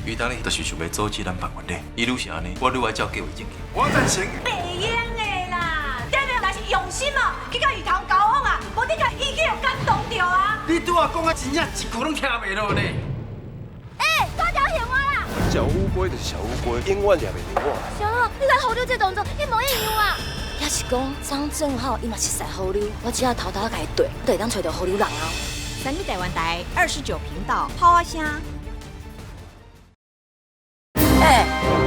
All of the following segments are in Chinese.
余当呢，就是想要阻止咱办婚礼。伊愈是安尼，我愈爱照计划进行。我赞成。白用的啦，爹爹若是用心哦，去甲鱼头交往啊，无你甲伊去有感动着啊。你拄啊讲啊，真正一句拢听袂落呢。抓条嫌我啦！小乌龟就是小乌龟，永远抓袂着我。小乐，你看好溜这动作一模一样啊！也是讲张正浩伊嘛是识好溜，我只要偷偷甲伊对，就会当找到好溜人啊。三立台湾台29频道，泡啊声。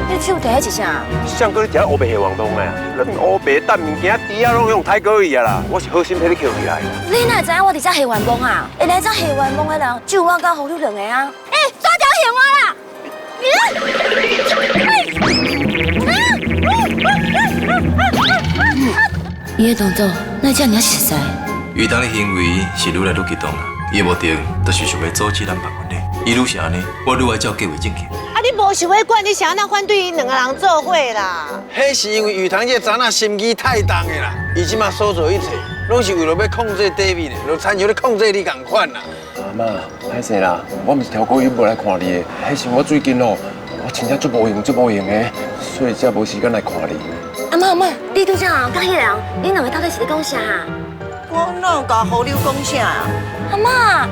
你手提迄一啥？上哥你食乌白蟹黄冻的，咱乌白蛋物件猪啊拢用太过去啊啦，我是好心替你捡起来的。你哪会知影我伫遮下员工啊？会来遮下员工的人，只有我甲好溜两个啊！抓条嫌我啦！伊的动作，哪遮尔熟悉？余当的行为是愈来愈激动啦，伊的目的就是想要阻止咱办婚礼。伊愈是安尼，我愈爱照计划进行。啊，你无想要管，你想要反对两个人做伙啦？迄是因为玉堂这查那心机太重的啦，伊即马所做一切，拢是为了要控制 David 的，就亲像咧控制你共款啦。阿妈，歹势啦，我毋是挑故意无来看你的，迄是我最近哦，我真正足无闲的，所以才无时间来看你。阿妈，你拄则甲迄个人，恁两个到底是咧讲啥？我哪有甲好友讲啥啊？阿妈，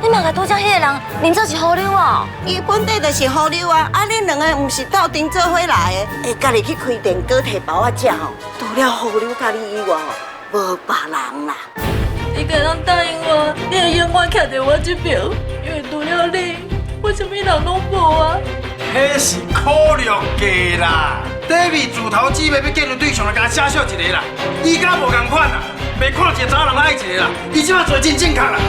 你嘛甲拄则迄个人，连做是好友哦。伊本地就是好友啊，啊，恁两个毋是斗阵做伙来的，会家己去开店糕摕包仔食哦。除了好友甲你以外，无别人啦。你敢当答应我，你会永远徛在我这边，因为除了你，我什么人拢无啊。迄是考虑计啦。David 自头姊妹要见到对象，就甲写小一个啦。伊敢无共款啦，袂看到一个查人爱一个啦。伊即马做真正确啦。